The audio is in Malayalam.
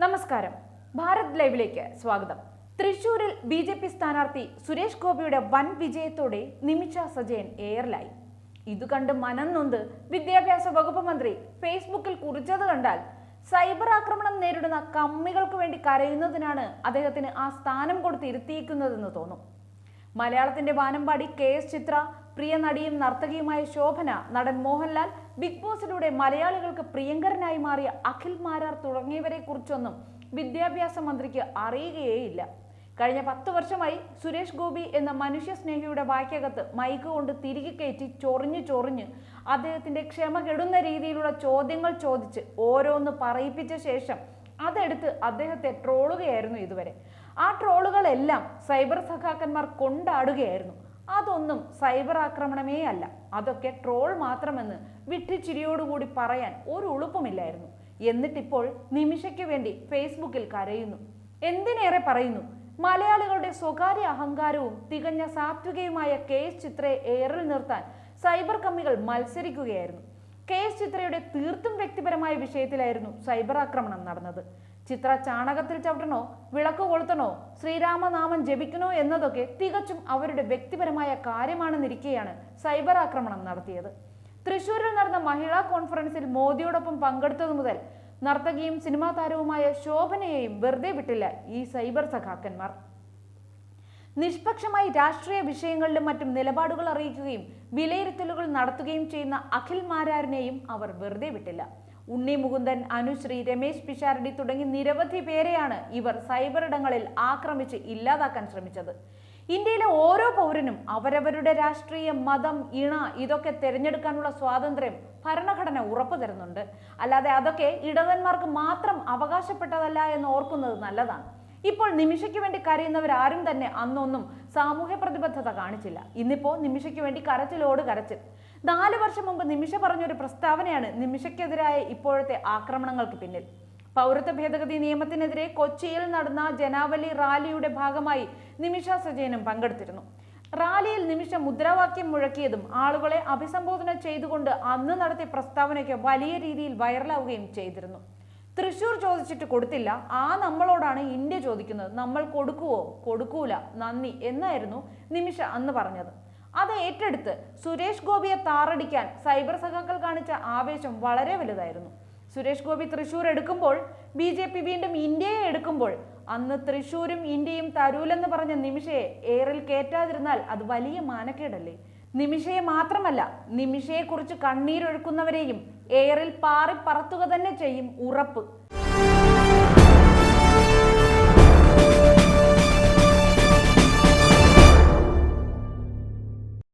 നമസ്കാരം. ഭാരത് ലൈവിലേക്ക് സ്വാഗതം. തൃശൂരിൽ ബി.ജെ.പി. സ്ഥാനാർത്ഥി സുരേഷ് ഗോപിയുടെ വൻ വിജയത്തോടെ നിമിഷ സജയൻ എയറിലായി. ഇതു കണ്ട് മനം നൊന്ത് വിദ്യാഭ്യാസ വകുപ്പ് മന്ത്രി ഫേസ്ബുക്കിൽ കുറിച്ചത് കണ്ടാൽ സൈബർ ആക്രമണം നേരിടുന്ന കമ്മികൾക്ക് വേണ്ടി കരയുന്നതിനാണ് അദ്ദേഹത്തിന് ആ സ്ഥാനം കൊടുത്തിരുത്തിയിരിക്കുന്നതെന്ന് തോന്നും. മലയാളത്തിന്റെ വാനമ്പാടി കെ.എസ്. ചിത്ര, പ്രിയ നടിയും നർത്തകിയുമായ ശോഭന, നടൻ മോഹൻലാൽ, ബിഗ് ബോസിലൂടെ മലയാളികൾക്ക് പ്രിയങ്കരനായി മാറിയ അഖിൽ മാരാർ തുടങ്ങിയവരെ കുറിച്ചൊന്നും വിദ്യാഭ്യാസ മന്ത്രിക്ക് അറിയുകയേയില്ല. കഴിഞ്ഞ 10 വർഷമായി സുരേഷ് ഗോപി എന്ന മനുഷ്യസ്നേഹിയുടെ വായ്ക്കകത്ത് മൈക്ക് കൊണ്ട് തിരികെ കയറ്റി ചൊറിഞ്ഞ് അദ്ദേഹത്തിന്റെ ക്ഷമ കെടുന്ന രീതിയിലുള്ള ചോദ്യങ്ങൾ ചോദിച്ച് ഓരോന്ന് പറയിപ്പിച്ച ശേഷം അതെടുത്ത് അദ്ദേഹത്തെ ട്രോളുകയായിരുന്നു ഇതുവരെ. ആ ട്രോളുകളെല്ലാം സൈബർ സഖാക്കന്മാർ കൊണ്ടാടുകയായിരുന്നു. അതൊന്നും സൈബർ ആക്രമണമേ അല്ല, അതൊക്കെ ട്രോൾ മാത്രമെന്ന് വിട്ടിച്ചിരിയോടുകൂടി പറയാൻ ഒരു ഉളുപ്പുമില്ലായിരുന്നു. എന്നിട്ടിപ്പോൾ നിമിഷയ്ക്ക് വേണ്ടി ഫേസ്ബുക്കിൽ കരയുന്നു. എന്തിനേറെ പറയുന്നു, മലയാളികളുടെ സ്വകാര്യ അഹങ്കാരവും തികഞ്ഞ സാത്വികയുമായ കെ.എസ്. ചിത്രയെ എയറിൽ നിർത്താൻ സൈബർ കമ്മികൾ മത്സരിക്കുകയായിരുന്നു. കെ.എസ്. ചിത്രയുടെ തീർത്തും വ്യക്തിപരമായ വിഷയത്തിലായിരുന്നു സൈബർ ആക്രമണം നടന്നത്. ചിത്ര ചാണകത്തിൽ ചവിട്ടണോ, വിളക്ക് കൊളുത്തണോ, ശ്രീരാമനാമം ജപിക്കണോ എന്നതൊക്കെ തികച്ചും അവരുടെ വ്യക്തിപരമായ കാര്യമാണെന്നിരിക്കെയാണ് സൈബർ ആക്രമണം നടത്തിയത്. തൃശൂരിൽ നടന്ന മഹിളാ കോൺഫറൻസിൽ മോദിയോടൊപ്പം പങ്കെടുത്തതു മുതൽ നർത്തകിയും സിനിമാ താരവുമായ ശോഭനയെയും വെറുതെ വിട്ടില്ല ഈ സൈബർ സഖാക്കന്മാർ. നിഷ്പക്ഷമായി രാഷ്ട്രീയ വിഷയങ്ങളിലും മറ്റും നിലപാടുകൾ അറിയിക്കുകയും വിലയിരുത്തലുകൾ നടത്തുകയും ചെയ്യുന്ന അഖിൽ മാരാരിനെയും അവർ വെറുതെ വിട്ടില്ല. ഉണ്ണി മുകുന്ദൻ, അനുശ്രീ, രമേശ് പിഷാരടി തുടങ്ങി നിരവധി പേരെയാണ് ഇവർ സൈബർ ഇടങ്ങളിൽ ആക്രമിച്ച് ഇല്ലാതാക്കാൻ ശ്രമിച്ചത്. ഇന്ത്യയിലെ ഓരോ പൗരനും അവരവരുടെ രാഷ്ട്രീയ മതം, ഇണ ഇതൊക്കെ തിരഞ്ഞെടുക്കാനുള്ള സ്വാതന്ത്ര്യം ഭരണഘടന ഉറപ്പു തരുന്നുണ്ട്. അല്ലാതെ അതൊക്കെ ഇടവന്മാർക്ക് മാത്രം അവകാശപ്പെട്ടതല്ല എന്ന് ഓർക്കുന്നത് നല്ലതാണ്. ഇപ്പോൾ നിമിഷയ്ക്ക് വേണ്ടി കരയുന്നവരാരും തന്നെ അന്നൊന്നും സാമൂഹ്യ പ്രതിബദ്ധത കാണിച്ചില്ല. ഇന്നിപ്പോ നിമിഷയ്ക്ക് വേണ്ടി കരച്ചിലോട് കരച്ചിൽ. 4 വർഷം മുമ്പ് നിമിഷ പറഞ്ഞൊരു പ്രസ്താവനയാണ് നിമിഷയ്ക്കെതിരായ ഇപ്പോഴത്തെ ആക്രമണങ്ങൾക്ക് പിന്നിൽ. പൗരത്വ ഭേദഗതി നിയമത്തിനെതിരെ കൊച്ചിയിൽ നടന്ന ജനാവലി റാലിയുടെ ഭാഗമായി നിമിഷ സജയനും പങ്കെടുത്തിരുന്നു. റാലിയിൽ നിമിഷ മുദ്രാവാക്യം മുഴക്കിയതും ആളുകളെ അഭിസംബോധന ചെയ്തുകൊണ്ട് അന്ന് നടത്തിയ പ്രസ്താവനയ്ക്ക് വലിയ രീതിയിൽ വൈറലാവുകയും ചെയ്തിരുന്നു. തൃശൂർ ചോദിച്ചിട്ട് കൊടുത്തില്ല, ആ നമ്മളോടാണ് ഇന്ത്യ ചോദിക്കുന്നത്, നമ്മൾ കൊടുക്കുവോ, കൊടുക്കൂല, നന്ദി എന്നായിരുന്നു നിമിഷ അന്ന് പറഞ്ഞത്. അത് ഏറ്റെടുത്ത് സുരേഷ് ഗോപിയെ താറടിക്കാൻ സൈബർ സഖാക്കൾ കാണിച്ച ആവേശം വളരെ വലുതായിരുന്നു. സുരേഷ് ഗോപി തൃശൂർ എടുക്കുമ്പോൾ ബി.ജെ.പി. വീണ്ടും ഇന്ത്യയെ എടുക്കുമ്പോൾ അന്ന് തൃശൂരും ഇന്ത്യയും തരൂലെന്ന് പറഞ്ഞ നിമിഷയെ എയറിൽ കയറ്റാതിരുന്നാൽ അത് വലിയ മാനക്കേടല്ലേ? നിമിഷയെ മാത്രമല്ല, നിമിഷയെക്കുറിച്ച് കണ്ണീരൊഴുക്കുന്നവരെയും എയറിൽ പാറി പറത്തുക തന്നെ ചെയ്യും, ഉറപ്പ്.